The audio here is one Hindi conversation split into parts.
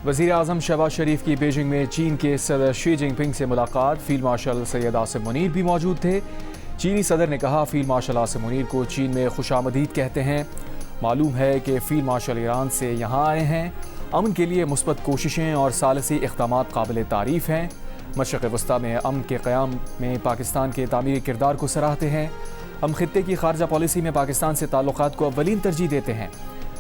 वज़ीर आज़म शहबाज शरीफ की बीजिंग में चीन के सदर शी जिनपिंग से मुलाकात। फील्ड मार्शल सैयद आसिम मुनीर भी मौजूद थे। चीनी सदर ने कहा, फील्ड मार्शल आसिम मुनीर को चीन में खुशामदीद कहते हैं। मालूम है कि फील्ड मार्शल ईरान से यहाँ आए हैं। अमन के लिए मुस्बत कोशिशें और सालसी इक़दाम काबिल तारीफ़ हैं। मशरक़ वस्ता में अमन के क़याम में पाकिस्तान के तामीरी किरदार को सराहते हैं। हम खित्ते की खारजा पॉलिसी में पाकिस्तान से ताल्लुक़ात को अव्वलीन तरजीह देते हैं।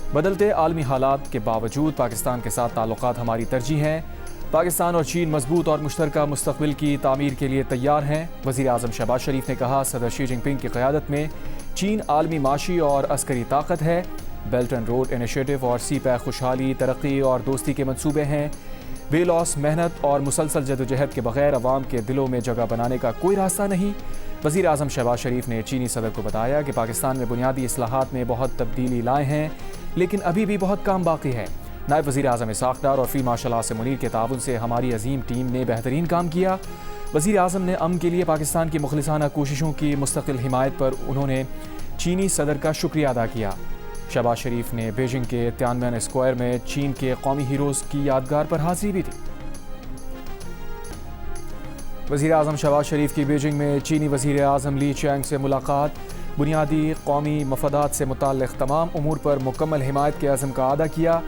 बदलते आलमी हालात के बावजूद पाकिस्तान के साथ ताल्लुक़ात हमारी तरजीह हैं। पाकिस्तान और चीन मजबूत और मुश्तरका मुस्तक़बिल की तामीर के लिए तैयार हैं। वज़ीर आज़म शहबाज शरीफ ने कहा, सदर शी जिनपिंग की क़यादत में चीन आलमी माशी और अस्करी ताकत है। बेल्ट एंड रोड इनिशिएटिव और सी पैक खुशहाली, तरक्की और दोस्ती के मंसूबे हैं। बेलौस मेहनत और मुसलसल जदोजहद के बगैर अवाम के दिलों में जगह बनाने का कोई रास्ता नहीं। वज़ीर आज़म शहबाज शरीफ ने चीनी सदर को बताया कि पाकिस्तान में बुनियादी इस्लाहात में बहुत तब्दीली लाए हैं, लेकिन अभी भी बहुत काम बाकी है। नायब वज़ीर आज़म इसहाक़ डार और फील्ड मार्शल आसिम मुनीर के ताउन से हमारी अजीम टीम ने बेहतरीन काम किया। वज़ीर आज़म ने अमन के लिए पाकिस्तान की मुखलिसाना कोशिशों की मुस्तकिल हिमायत पर उन्होंने चीनी सदर का शुक्रिया अदा किया। शहबाज शरीफ ने बीजिंग के तियानमेन स्क्वायर में चीन के कौमी हीरोज़ की यादगार पर हाज़िरी भी दी। वज़ीर आज़म शहबाज शरीफ की बीजिंग में चीनी वज़ीर आज़म ली चैंग से मुलाकात। बुनियादी कौमी मफादात से मुताल्लिक़ तमाम उमूर पर मुकम्मल हिमायत के अज़म का अदा किया।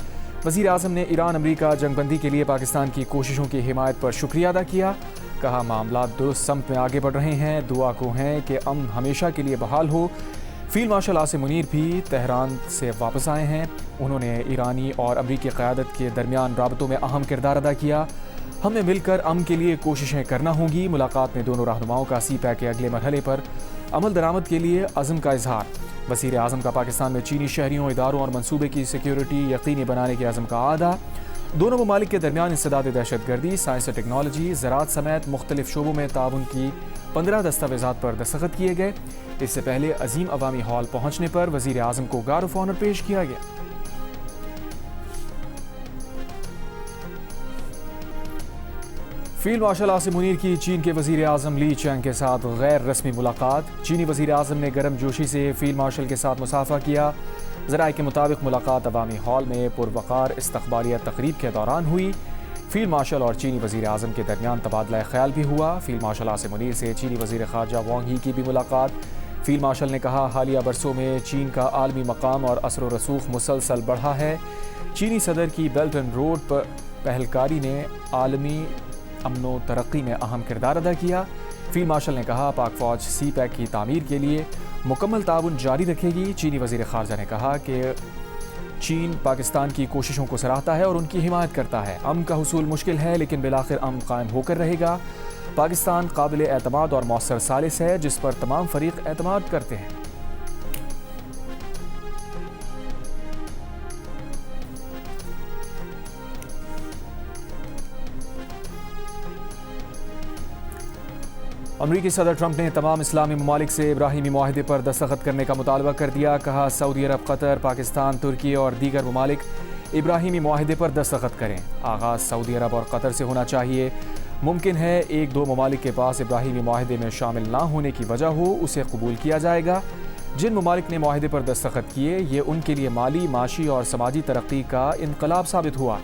वज़ीर आज़म ने ईरान अमरीका जंगबंदी के लिए पाकिस्तान की कोशिशों की हिमायत पर शुक्रिया अदा किया। कहा, मामला दुरुस्त समत में आगे बढ़ रहे हैं। दुआ को हैं कि अमन हमेशा के लिए बहाल हो। फील्ड मार्शल आसिम मुनीर भी तेहरान से वापस आए हैं। उन्होंने ईरानी और अमरीकी क़यादत के दरमियान राबतों में अहम किरदार अदा किया। हमें मिलकर अमन के लिए कोशिशें करना होंगी। मुलाकात में दोनों रहनुमाओं का सी पैक के अगले मरहले पर अमल दरामद के लिए अज़म का इजहार। वज़ीर आज़म का पाकिस्तान में चीनी शहरियों, इदारों और मनसूबे की सिक्योरिटी यकीनी बनाने के अज़म का आदा। दोनों ममालिक के दरमियान इंसदाद दहशतगर्दी, साइंस और टेक्नोलॉजी, ज़राअत समेत मुख्तलिफ शोबों में ताउन की 15 दस्तावेज़ात पर दस्तखत किए गए। इससे पहले अजीम अवामी हॉल पहुँचने पर वज़ीर आज़म को गार्ड ऑफ ऑनर पेश किया गया। फील्ड मार्शल आसिम मुनीर की चीन के वज़ीर आज़म ली चैंग के साथ गैर रस्मी मुलाकात। चीनी वज़ीर आज़म ने गर्म जोशी से फील्ड मार्शल के साथ मुसाफा किया। ज़राए के मुताबिक मुलाकात अवामी हॉल में पुरवकार इस्तक़बालिया तकरीब के दौरान हुई। फील्ड मार्शल और चीनी वज़ीर आज़म के दरमियान तबादला ख्याल भी हुआ। फील्ड मार्शल आसिम मुनीर से चीनी वज़ीर ख़ारजा वांग ही की भी मुलाकात। फील्ड मार्शल ने कहा, हालिया बरसों में चीन का आलमी मकाम और असर व रसूख मुसलसल बढ़ा है। चीनी सदर की बेल्ट एंड रोड पर पहलकारी ने आलमी अमनो तरक्की में अहम किरदार अदा किया। फील्ड मार्शल ने कहा, पाक फ़ौज सी पैक की तामीर के लिए मुकम्मल ताउन जारी रखेगी। चीनी वज़ीर ख़ारजा ने कहा कि चीन पाकिस्तान की कोशिशों को सराहता है और उनकी हिमायत करता है। अमन का हुसूल मुश्किल है, लेकिन बिलाखिर अमन कायम होकर रहेगा। पाकिस्तान काबिल एतमाद और मौसर सालिस है, जिस पर तमाम फ़रीक एतमाद करते हैं। अमरीकी सदर ट्रंप ने तमाम इस्लामी ममालिक से इब्राहिमी मुआहदे पर दस्तखत करने का मुतालबा कर दिया। कहा, सऊदी अरब, कतर, पाकिस्तान, तुर्की और दीगर ममालिक इब्राहिमी मुआहदे पर दस्तखत करें। आगाज़ सऊदी अरब और कतर से होना चाहिए। मुमकिन है एक दो ममालिक के पास इब्राहिमी मुआहदे में शामिल ना होने की वजह हो, उसे कबूल किया जाएगा। जिन ममालिक ने मुआहदे पर दस्तखत किए, ये उनके लिए माली, माशी और समाजी तरक्की का इनकलाब साबित हुआ।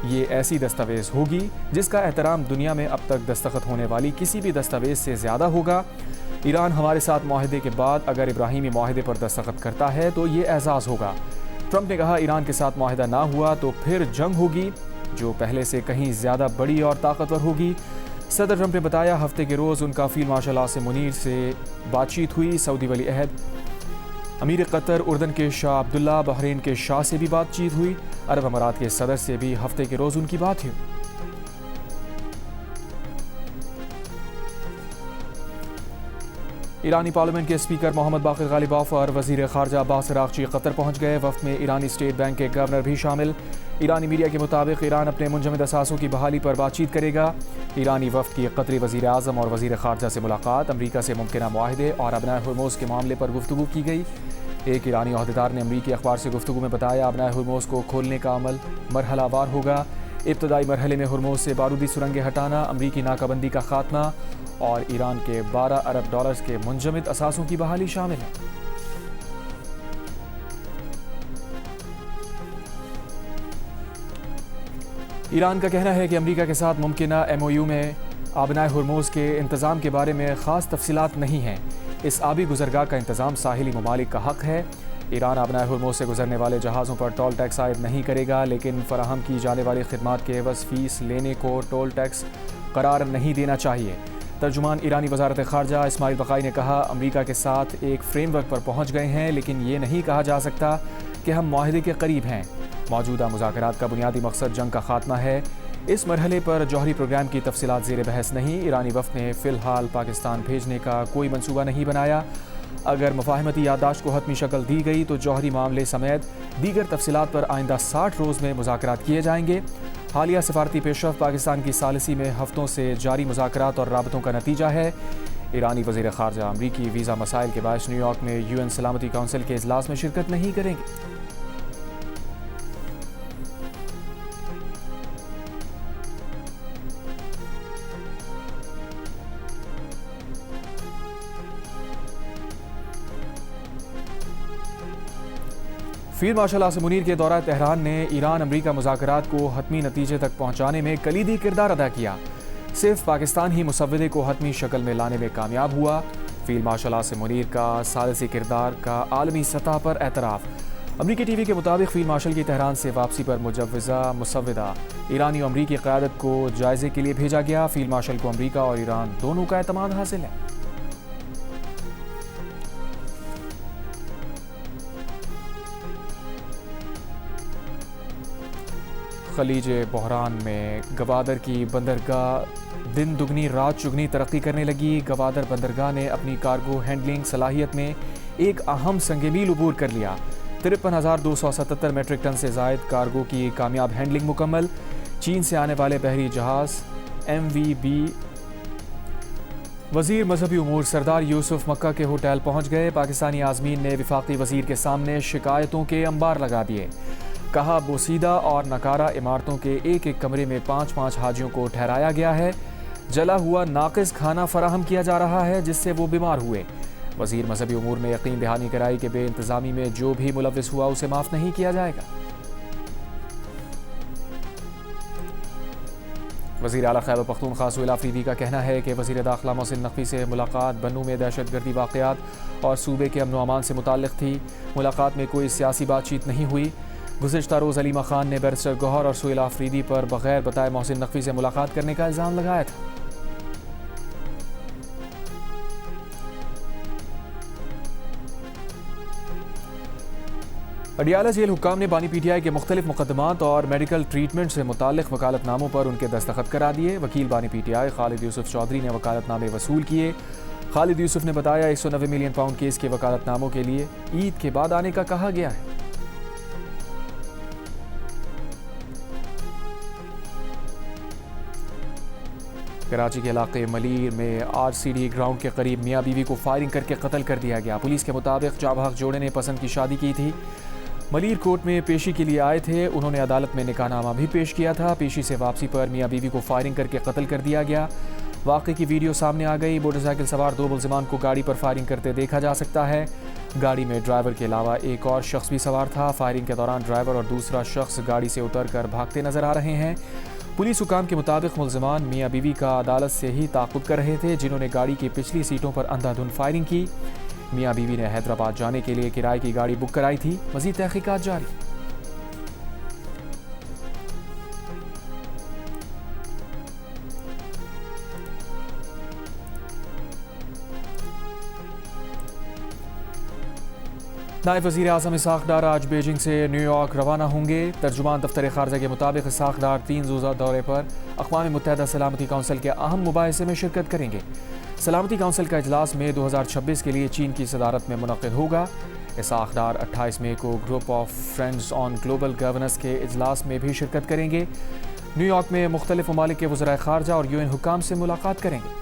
ये ऐसी दस्तावेज़ होगी जिसका एहतराम दुनिया में अब तक दस्तखत होने वाली किसी भी दस्तावेज़ से ज़्यादा होगा। ईरान हमारे साथ मुआहदे के बाद अगर इब्राहिमी मुआहदे पर दस्तखत करता है तो ये एजाज़ होगा। ट्रंप ने कहा, ईरान के साथ मुआहदा ना हुआ तो फिर जंग होगी, जो पहले से कहीं ज़्यादा बड़ी और ताकतवर होगी। सदर ट्रंप ने बताया, हफ्ते के रोज़ उनका फील्ड मार्शल आसिम मुनीर से बातचीत हुई। सऊदी वली अहद अमीर कतर, उर्दन के शाह अब्दुल्ला, बहरीन के शाह से भी बातचीत हुई। अरब अमारात के सदर से भी हफ्ते के रोज़ उनकी बात हुई। ईरानी पार्लियामेंट के स्पीकर मोहम्मद बाक़िर ग़ालिबाफ और वज़ीर ख़ारजा अब्बास अराग़ची कतर पहुँच गए। वफ़द में ईरानी स्टेट बैंक के गवर्नर भी शामिल। ईरानी मीडिया के मुताबिक ईरान अपने मुंजमद असासों की बहाली पर बातचीत करेगा। ईरानी वफ़द की कतरी वज़ीर आज़म और वज़ीर ख़ारजा से मुलाकात। अमरीका से मुमकिन मुआहदे और अबनाए हुर्मुज़ के मामले पर गुफ्तगू की गई। एक ईरानी अहदेदार ने अमरीकी अखबार से गुफ्तगू में बताया, अबनाए हुर्मुज़ को खोलने का अमल मरहलावार होगा। इब्तदाई मरहले में हुर्मुज़ से बारूदी सुरंगें हटाना, अमरीकी नाकाबंदी का खात्मा और ईरान के 12 अरब डॉलर्स के मुंजमद असासों की बहाली शामिल है। ईरान का कहना है कि अमेरिका के साथ मुमकिना MOU में आबनाए हुर्मुज़ के इंतज़ाम के बारे में ख़ास तफसीलात नहीं हैं। इस आबी गुज़रगाह का इंतज़ाम साहिली ममालिक का हक़ है। ईरान आबनाए हुर्मुज़ से गुजरने वाले जहाज़ों पर टोल टैक्स आयद नहीं करेगा, लेकिन फराहम की जाने वाली खिदमात के एवज़ फ़ीस लेने को टोल टैक्स करार नहीं देना चाहिए। तर्जुमान ईरानी वज़ारत ख़ारजा इस्माइल बक़ाई ने कहा, अमेरिका के साथ एक फ्रेमवर्क पर पहुँच गए हैं, लेकिन ये नहीं कहा जा सकता कि हम मुआहदे के करीब हैं। मौजूदा मुज़ाकरात का बुनियादी मकसद जंग का खात्मा है। इस मरहले पर जौहरी प्रोग्राम की तफसीलात ज़ेर बहस नहीं। ईरानी वफ़द ने फ़िलहाल पाकिस्तान भेजने का कोई मनसूबा नहीं बनाया। अगर मुफाहमती याददाश्त को हतमी शक्ल दी गई तो जौहरी मामले समेत दीगर तफसीलात पर आइंदा 60 रोज़ में मुज़ाकरात किए जाएंगे। हालिया सफारती पेशरफ पाकिस्तान की सालिसी में हफ्तों से जारी मुज़ाकरात और राबतों का नतीजा है। ईरानी वज़ीर ख़ारजा अमरीकी वीज़ा मसाइल के बायस न्यूयॉर्क में UN सलामती काउंसिल के इजलास में शिरकत नहीं करेंगे। फील्ड मार्शल आसिम मुनीर के दौरा तेहरान ने ईरान अमरीका मुज़ाकरात को हतमी नतीजे तक पहुँचाने में कलीदी किरदार अदा किया। सिर्फ पाकिस्तान ही मुसव्वदे को हतमी शक्ल में लाने में कामयाब हुआ। फील्ड मार्शल आसिम मुनीर का सालिसी किरदार का आलमी सतह पर एतराफ़। अमरीकी TV के मुताबिक फील्ड मार्शल की तेहरान से वापसी पर मुजव्वज़ा मुसव्वदा ईरानी और अमरीकी क़यादत को जायज़े के लिए भेजा गया। फील्ड मार्शल को अमरीका और ईरान दोनों का एतमाद हासिल है। खलीज बहरान में गवादर की बंदरगाह दिन दुगनी रात चुगनी तरक्की करने लगी। गवादर बंदरगाह ने अपनी कार्गो हैंडलिंग सलाहियत में एक अहम संग-ए-मील उबूर कर लिया। 53,277 मीट्रिक टन से ज़ायद कार्गो की कामयाब हैंडलिंग मुकम्मल। चीन से आने वाले बहरी जहाज़ MVB वज़ीर मजहबी उमूर सरदार यूसुफ मक्का के होटल पहुँच गए। पाकिस्तानी आज़मीन ने वफाकी वज़ीर के सामने शिकायतों के अंबार लगा दिए। कहा, बोसीदा और नकारा इमारतों के एक एक कमरे में 5-5 हाजियों को ठहराया गया है। जला हुआ नाकिस खाना फराहम किया जा रहा है, जिससे वो बीमार हुए। वज़ीर मजहबी उमूर ने यकीन दहानी कराई कि बेइंतज़ामी में जो भी मुलव्विस हुआ उसे माफ़ नहीं किया जाएगा। वज़ीर आला खैबर पख्तूनख्वा सुहेल आफरीदी का कहना है कि वज़ीर दाखिला मोहसिन नकवी से मुलाकात बन्नू में दहशतगर्दी वाक़यात और सूबे के अमन व अमान से मुताल्लिक़ थी। मुलाकात में कोई सियासी बातचीत नहीं हुई। गुज़िश्ता रोज़ अलीमा खान ने बैरिस्टर गौहर और सुहेल आफरीदी पर बगैर बताए मोहसिन नकवी से मुलाकात करने का इल्ज़ाम लगाया था। अडियाला जेल हुक्काम ने बानी PTI के मुख्तलिफ मुकदमात और मेडिकल ट्रीटमेंट से मुताल्लिक़ वकालतनामों पर उनके दस्तखत करा दिए। वकील बानी PTI खालिद यूसुफ चौधरी ने वकालतनामे वसूल किए। खालिद यूसुफ ने बताया, 190 मिलियन पाउंड केस के वकालतनामों के लिए ईद के बाद आने का कहा गया है। कराची के इलाके मलीर में RCD ग्राउंड के करीब मियाँ बीवी को फायरिंग करके कत्ल कर दिया गया। पुलिस के मुताबिक जाबाहक जोड़े ने पसंद की शादी की थी। मलीर कोर्ट में पेशी के लिए आए थे। उन्होंने अदालत में निकाहनामा भी पेश किया था। पेशी से वापसी पर मियाँ बीवी को फायरिंग करके कत्ल कर दिया गया। वाक़े की वीडियो सामने आ गई। मोटरसाइकिल सवार 2 मुल्ज़िमान को गाड़ी पर फायरिंग करते देखा जा सकता है। गाड़ी में ड्राइवर के अलावा एक और शख्स भी सवार था। फायरिंग के दौरान ड्राइवर और दूसरा शख्स गाड़ी से उतरकर भागते नजर आ रहे हैं। पुलिस हुकाम के मुताबिक मुल्ज़िमान मियाँ बीवी का अदालत से ही ताक़ुब कर रहे थे, जिन्होंने गाड़ी की पिछली सीटों पर अंधाधुंध फायरिंग की। मियाँ बीवी ने हैदराबाद जाने के लिए किराए की गाड़ी बुक कराई थी। मज़ीद तहक़ीक़ात जारी। नायब वज़ीर आज़म इसाक़ डार आज बीजिंग से न्यूयॉर्क रवाना होंगे। तर्जुमान दफ्तर ख़ारजा के मुताबिक इसाक़ डार 3 रोज़ा दौरे पर अक़वाम मुत्तहिदा सलामती काउंसिल के अहम मुबाहिसे में शिरकत करेंगे। सलामती काउंसिल का इजलास मई 2026 के लिए चीन की सदारत में मुनक़िद होगा। इसाक़ डार 28 मई को group of friends on global governance के इजलास में भी शिरकत करेंगे। न्यूयॉर्क में मुख्तलिफ ममालिक के वज़राए ख़ारजा और UN हुक्काम से मुलाकात करेंगे।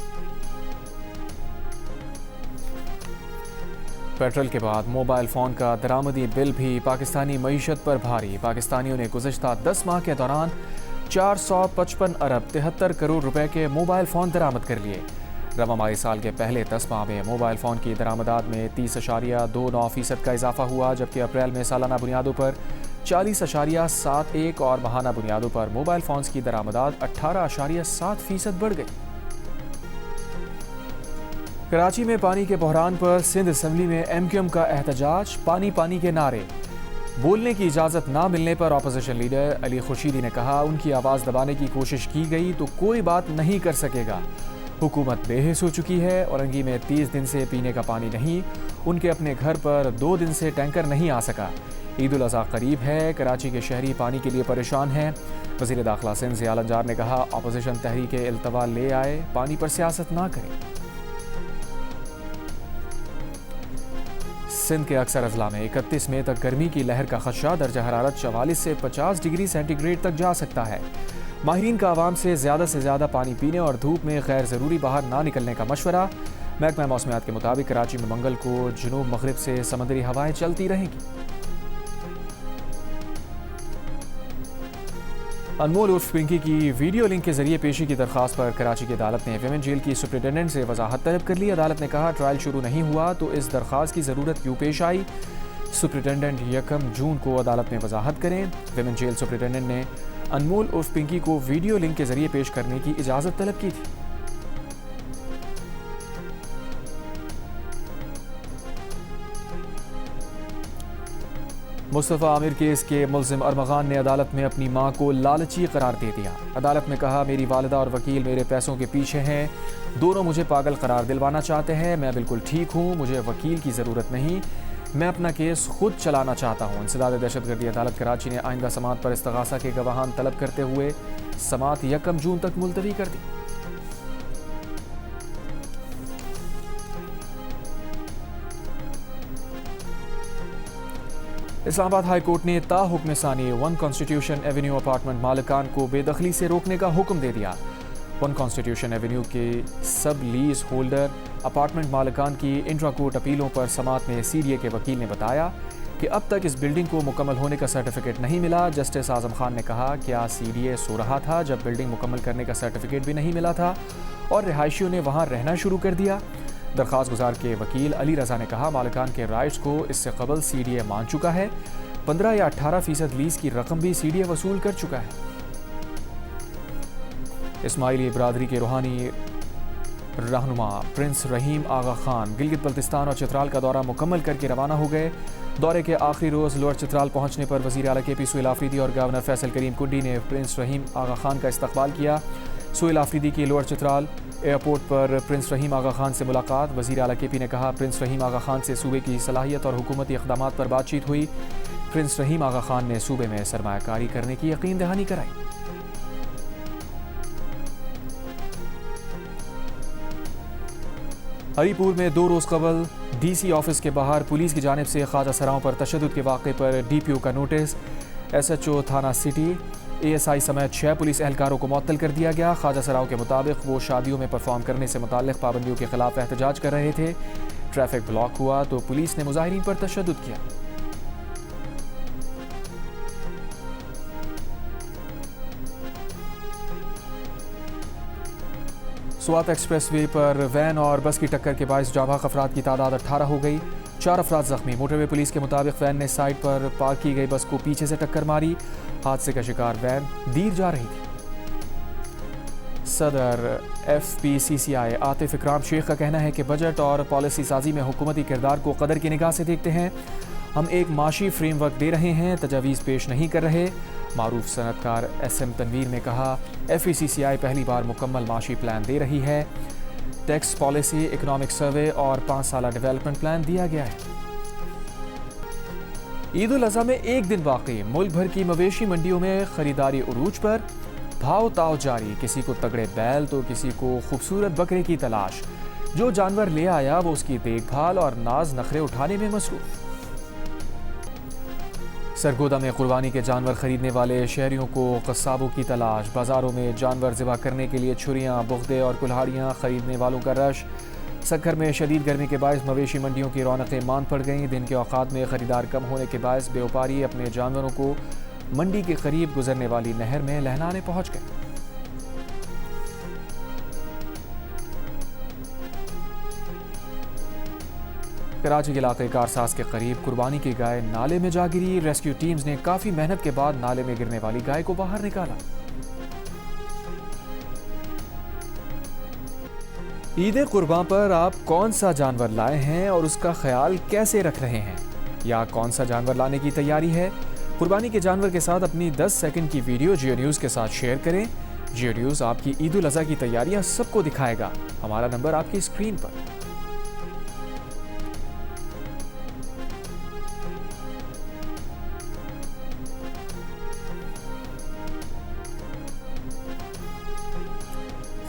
पेट्रोल के बाद मोबाइल फ़ोन का दरामदी बिल भी पाकिस्तानी मईशत पर भारी। पाकिस्तानियों ने गुज़श्ता 10 माह के दौरान 455 अरब 73 करोड़ रुपए के मोबाइल फ़ोन दरामद कर लिए। रवा माली साल के पहले 10 माह में मोबाइल फ़ोन की दरामदात में 30.29% का इजाफा हुआ, जबकि अप्रैल में सालाना बुनियादों पर 40.71 और माहाना बुनियादों पर मोबाइल फोन्स की दरामदात 18.7% बढ़ गई। कराची में पानी के बहरान पर सिंध असेंबली में एमक्यूएम का एहतजाज, पानी पानी के नारे। बोलने की इजाज़त ना मिलने पर अपोजिशन लीडर अली खुर्शीदी ने कहा, उनकी आवाज़ दबाने की कोशिश की गई तो कोई बात नहीं कर सकेगा। हुकूमत बेहिस हो चुकी है। औरंगी में 30 दिन से पीने का पानी नहीं, उनके अपने घर पर 2 दिन से टैंकर नहीं आ सका। ईद उल अज़हा करीब है, कराची के शहरी पानी के लिए परेशान हैं। वज़ीर दाखिला सिंध ज़िया लंजार ने कहा, अपोजिशन तहरीक इल्तवा ले आए, पानी पर सियासत ना करें। सिंध के अक्सर अजला में 31 मई तक गर्मी की लहर का खदशा, दर्जा हरारत 44 से 50 डिग्री सेंटीग्रेड तक जा सकता है। माहिरीन का आवाम से ज़्यादा पानी पीने और धूप में गैर ज़रूरी बाहर ना निकलने का मशवरा। महकमा मौसमियात के मुताबिक कराची में मंगल को जुनूब मगरिब से समुद्री हवाएं चलती रहेंगी। अनमोल उर्फ पिंकी की वीडियो लिंक के जरिए पेशी की दरखास्त पर कराची की अदालत ने विमेन जेल की सुप्रिटेंडेंट से वजाहत तलब कर ली। अदालत ने कहा, ट्रायल शुरू नहीं हुआ तो इस दरखास्त की ज़रूरत क्यों पेश आई। सुप्रिटेंडेंट 1 जून को अदालत में वजाहत करें। विमेन जेल सुप्रिटेंडेंट ने अनमोल उर्फ पिंकी को वीडियो लिंक के जरिए पेश करने की इजाज़त तलब की थी। मुस्तफ़ा आमिर केस के मुल्ज़िम अरमगान ने अदालत में अपनी मां को लालची करार दे दिया। अदालत में कहा, मेरी वालिदा और वकील मेरे पैसों के पीछे हैं, दोनों मुझे पागल करार दिलवाना चाहते हैं। मैं बिल्कुल ठीक हूँ, मुझे वकील की ज़रूरत नहीं, मैं अपना केस खुद चलाना चाहता हूँ। इंसदाद दहशतगर्दी अदालत कराची ने आइंदा समात पर इस्तगासा के गवाहान तलब करते हुए समात 1 जून तक मुलतवी कर दी। इस्लामाबाद हाई कोर्ट ने ताहुक्म सानी 1 कॉन्स्टिट्यूशन एवेन्यू अपार्टमेंट मालिकान को बेदखली से रोकने का हुक्म दे दिया। 1 कॉन्स्टिट्यूशन एवेन्यू के सब लीज होल्डर अपार्टमेंट मालिकान की इंट्रा कोर्ट अपीलों पर समात में सीडीए के वकील ने बताया कि अब तक इस बिल्डिंग को मुकम्मल होने का सर्टिफिकेट नहीं मिला। जस्टिस आजम खान ने कहा, क्या सीडीए सो रहा था जब बिल्डिंग मुकम्मल करने का सर्टिफिकेट भी नहीं मिला था और रिहायशियों ने वहाँ रहना शुरू कर दिया। दरख्वास्त गुजार के वकील अली रजा ने कहा, मालिकान के राइट्स को इससे कबल सीडीए मान चुका है। 15 या 18% लीज की रकम भी सीडीए वसूल कर चुका है। इस्माइली बरादरी के रूहानी रहनुमा प्रिंस रहीम आगा खान गिलगित बल्तिस्तान और चित्राल का दौरा मुकम्मल करके रवाना हो गए। दौरे के आखिरी रोज़ लोअर चित्राल पहुंचने पर वज़ीर आला के पी सुहेल आफरीदी और गवर्नर फैसल करीम कुंडी ने प्रिंस रहीम आगा खान का इस्तकबाल किया। सुहेल आफरीदी की लोअर चित्राल एयरपोर्ट पर प्रिंस रहीम आगा खान से मुलाकात। वज़ीर आला के पी ने कहा, प्रिंस रहीम आगा खान से सूबे की सलाहियत और हुकूमती इक़दामात पर बातचीत हुई। प्रिंस रहीम आगा खान ने सूबे में सरमायाकारी करने की यकीन दहानी कराई। हरीपुर में 2 रोज़ कबल डीसी ऑफिस के बाहर पुलिस की जानिब से ख्वाजा सराओं पर तशद्दुद के वाक़े पर डीपीओ का नोटिस। एसएचओ थाना सिटी, एएसआई समेत 6 पुलिस एहलकारों को मुअत्तल कर दिया गया। ख्वाजा सराओं के मुताबिक वो शादियों में परफॉर्म करने से मुताल्लिक़ पाबंदियों के खिलाफ एहतजाज कर रहे थे। ट्रैफिक ब्लॉक हुआ तो पुलिस ने मुजाहिरीन पर तशद्दुद किया। स्वात एक्सप्रेसवे पर वैन और बस की टक्कर के बायस जाँ बहक अफराद की तादाद 18 हो गई, 4 अफराद जख्मी। मोटरवे पुलिस के मुताबिक वैन ने साइड पर पार्क की गई बस को पीछे से टक्कर मारी। हादसे का शिकार वैन दीर जा रही थी। सदर FPCCI आतिफ इकराम शेख का कहना है कि बजट और पॉलिसी साजी में हुकूमती किरदार को कदर की निगाह से देखते हैं। हम एक माशी फ्रेमवर्क दे रहे हैं, तजावीज़ पेश नहीं कर रहे। मारूफ सनतकार SM तनवीर ने कहा, FPCCI पहली बार मुकम्मल माशी प्लान दे रही है। टैक्स पॉलिसी, इकनॉमिक सर्वे और 5 साला डेवलपमेंट प्लान दिया गया है। ईद उल अज़हा में एक दिन बाकी, मुल्क भर की मवेशी मंडियों में खरीदारी उरूज पर, भाव ताव जारी। किसी को तगड़े बैल तो किसी को खूबसूरत बकरे की तलाश। जो जानवर ले आया वो उसकी देखभाल और नाज नखरे उठाने में मसरूफ। सरगोदा में कुर्बानी के जानवर खरीदने वाले शहरियों को कस्साबों की तलाश। बाजारों में जानवर ज़िबा करने के लिए छुरियाँ, बुगदे और कुल्हाड़ियाँ खरीदने वालों का रश। सक्खर में शदीद गर्मी के बायस मवेशी मंडियों की रौनकें मांद पड़ गईं। दिन के औकात में खरीदार कम होने के बायस व्यापारी अपने जानवरों को मंडी के करीब गुजरने वाली नहर में लहलाने पहुंच गए। कराची के इलाके कारसाज के करीब कुर्बानी की गाय नाले में जा गिरी। रेस्क्यू टीम्स ने काफी मेहनत के बाद नाले में गिरने वाली गाय को बाहर निकाला। ईद कुर्बान पर आप कौन सा जानवर लाए हैं और उसका ख्याल कैसे रख रहे हैं, या कौन सा जानवर लाने की तैयारी है? कुर्बानी के जानवर के साथ अपनी 10 सेकंड की वीडियो जियो न्यूज़ के साथ शेयर करें। जियो न्यूज़ आपकी ईद उल अज़हा की तैयारियां सबको दिखाएगा। हमारा नंबर आपकी स्क्रीन पर।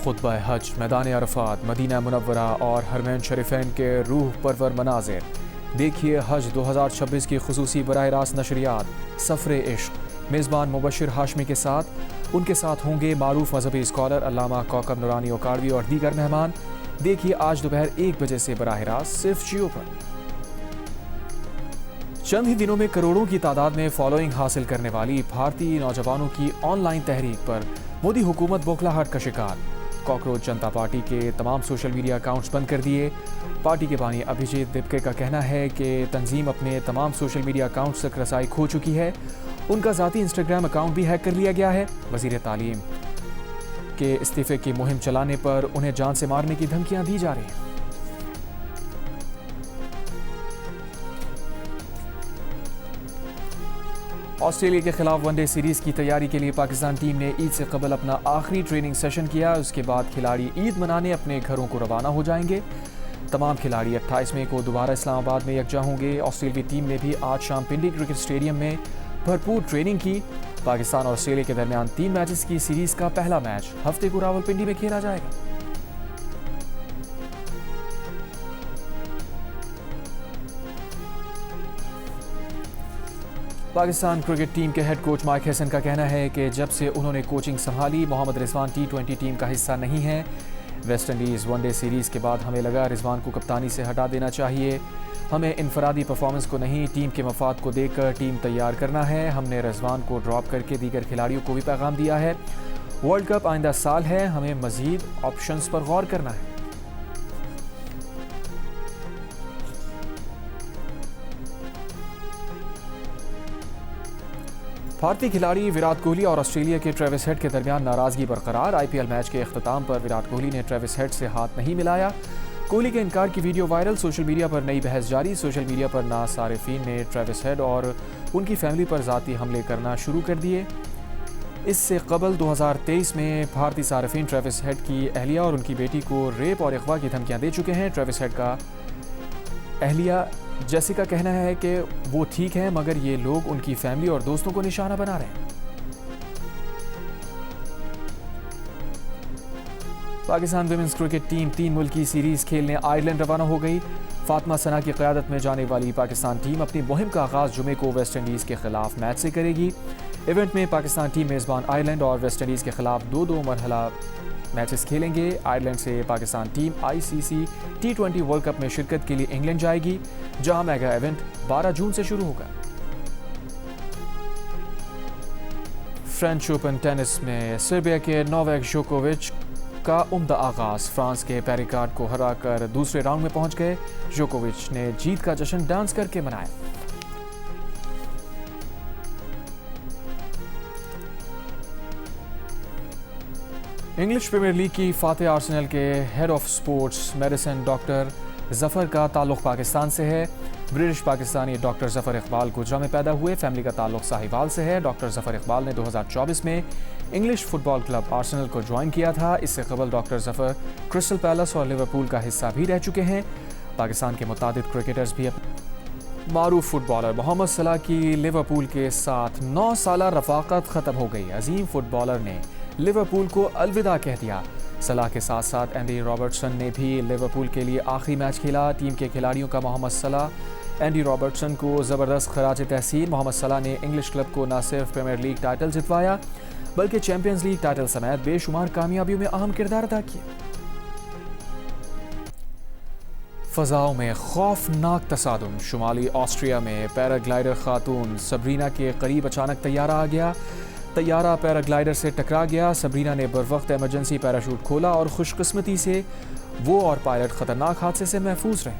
खुतबा हज, मैदान अरफात, मदीना मुनव्वरा और हरमैन शरीफैन के रूह परवर मनाजिर। देखिए हज 2026 की खुसूसी बराह रास्त नशरियात सफ़रे इश्क मेज़बान मुबशिर हाशमी के साथ। उनके साथ होंगे मारूफ मजहबी स्कॉलर अल्लामा कौकब नूरानी ओकाड़वी और दीगर मेहमान। देखिए आज दोपहर 1 बजे से बराह रास्त सिर्फ जियो पर। चंद ही दिनों में करोड़ों की तादाद में फॉलोइंग हासिल करने वाली भारतीय नौजवानों की ऑनलाइन तहरीक पर मोदी हुकूमत बौखलाहट का शिकार। कॉकरोच जनता पार्टी के तमाम सोशल मीडिया अकाउंट्स बंद कर दिए। पार्टी के बानी अभिजीत दिपके का कहना है कि तंजीम अपने तमाम सोशल मीडिया अकाउंट्स तक रसाई खो चुकी है। उनका ज़ाती इंस्टाग्राम अकाउंट भी हैक कर लिया गया है। वज़ीर तालीम के इस्तीफे की मुहिम चलाने पर उन्हें जान से मारने की धमकियां दी जा रही हैं। ऑस्ट्रेलिया के खिलाफ वनडे सीरीज की तैयारी के लिए पाकिस्तान टीम ने ईद से कबल अपना आखिरी ट्रेनिंग सेशन किया। उसके बाद खिलाड़ी ईद मनाने अपने घरों को रवाना हो जाएंगे। तमाम खिलाड़ी 28 मई को दोबारा इस्लामाबाद में यकजा होंगे। ऑस्ट्रेलियाई टीम ने भी आज शाम पिंडी क्रिकेट स्टेडियम में भरपूर ट्रेनिंग की। पाकिस्तान और ऑस्ट्रेलिया के दरमियान 3 मैचेस की सीरीज का पहला मैच हफ्ते को रावलपिंडी में खेला जाएगा। पाकिस्तान क्रिकेट टीम के हेड कोच माइक हैसन का कहना है कि जब से उन्होंने कोचिंग संभाली, मोहम्मद रिजवान T20 टीम का हिस्सा नहीं है। वेस्ट इंडीज़ वनडे सीरीज़ के बाद हमें लगा रिजवान को कप्तानी से हटा देना चाहिए। हमें इनफरादी परफॉर्मेंस को नहीं, टीम के मफाद को देखकर टीम तैयार करना है। हमने रिजवान को ड्रॉप करके दीगर खिलाड़ियों को भी पैगाम दिया है। वर्ल्ड कप आइंदा साल है, हमें मज़ीद ऑप्शंस पर गौर करना है। भारतीय खिलाड़ी विराट कोहली और ऑस्ट्रेलिया के ट्रेविस हेड के दरमियान नाराजगी बरकरार। IPL मैच के अख्ताम पर विराट कोहली ने ट्रेविस हेड से हाथ नहीं मिलाया। कोहली के इनकार की वीडियो वायरल, सोशल मीडिया पर नई बहस जारी। सोशल मीडिया पर नासारिफीन ने ट्रेविस हेड और उनकी फैमिली पर ज़ाती हमले करना शुरू कर दिए। इससे कबल 2023 में भारतीय सारिफीन ट्रेविस हेड की अहलिया और उनकी बेटी को रेप और अगवा की धमकियां दे चुके हैं। ट्रेविस हेड का अहलिया जेसिका कहना है कि वो ठीक है, मगर ये लोग उनकी फैमिली और दोस्तों को निशाना बना रहे हैं। पाकिस्तान विमेंस क्रिकेट टीम 3 मुल्की सीरीज खेलने आयरलैंड रवाना हो गई। फातिमा सना की क़यादत में जाने वाली पाकिस्तान टीम अपनी मुहिम का आगाज़ जुमे को वेस्ट इंडीज़ के खिलाफ मैच से करेगी। इवेंट में पाकिस्तान टीम मेज़बान आयरलैंड और वेस्ट इंडीज़ के खिलाफ 2-2 मरहला मैचेस खेलेंगे। आयरलैंड से Pakistan team ICC T20 world cup में शिरकत के लिए इंग्लैंड जाएगी, जहां मेगा इवेंट 12 जून से शुरू होगा। फ्रेंच ओपन टेनिस में सर्बिया के नोवाक जोकोविच का उम्दा आगाज। फ्रांस के पेरिकार्ड को हराकर दूसरे राउंड में पहुंच गए। जोकोविच ने जीत का जश्न डांस करके मनाया। इंग्लिश प्रीमियर लीग की फातेह आर्सेनल के head of sports medicine doctor Zafar का ताल्लुक पाकिस्तान से है। ब्रिटिश पाकिस्तानी डॉक्टर जफर इकबाल गुजरा में पैदा हुए। फैमिली का ताल्लुक साहिवाल से है। डॉक्टर जफर इकबाल ने 2024 में इंग्लिश फुटबॉल क्लब आर्सेनल को ज्वाइन किया था। इससे कबल डॉक्टर जफर क्रिस्टल पैलेस और लिवरपूल का हिस्सा भी रह चुके हैं। पाकिस्तान के मुतादिद क्रिकेटर्स भी मारूफ फुटबॉलर मोहम्मद सलाह की लिवरपूल के साथ 9 साला रफाकत ख़त्म हो गई। अजीम फुटबॉलर ने लिवरपूल को अलविदा कह दिया। सलाह के साथ साथ एंडी रॉबर्टसन ने भी लिवरपूल के लिए आखिरी मैच खेला। टीम के खिलाड़ियों का मोहम्मद सलाह एंडी रॉबर्टसन को ज़बरदस्त खराज तहसीन। मोहम्मद सलाह ने इंग्लिश क्लब को न सिर्फ प्रीमियर लीग टाइटल जितवाया, बल्कि चैंपियंस लीग टाइटल समेत बेशुमार कामयाबियों में अहम किरदार अदा किया। फ़ज़ाओं में खौफनाक तसादुम। शुमाली ऑस्ट्रिया में पैराग्लाइडर खातून सबरीना के करीब अचानक तैयारा आ गया। तैयारा पैराग्लाइडर से टकरा गया। सबरीना ने बरवक्त इमरजेंसी पैराशूट खोला और खुशकिस्मती से वो और पायलट ख़तरनाक हादसे से महफूज रहे।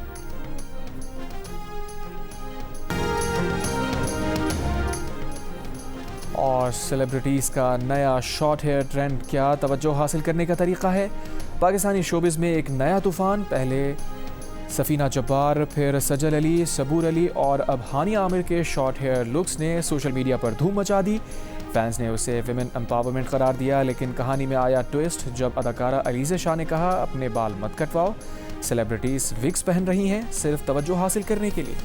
और सेलिब्रिटीज़ का नया शॉर्ट हेयर ट्रेंड क्या तवज्जो हासिल करने का तरीका है? पाकिस्तानी शोबिज़ में एक नया तूफ़ान, पहले सफ़ीना जब्बार, फिर सजल अली, सबूर अली और अब हानिया आमिर के शॉर्ट हेयर लुक्स ने सोशल मीडिया पर धूम मचा दी। फैंस ने उसे विमेन एम्पावरमेंट करार दिया, लेकिन कहानी में आया ट्विस्ट जब अदाकारा अलीज़ा शाह ने कहा अपने बाल मत कटवाओ। सेलिब्रिटीज़ विग्स पहन रही हैं सिर्फ तवज्जो हासिल करने के लिए।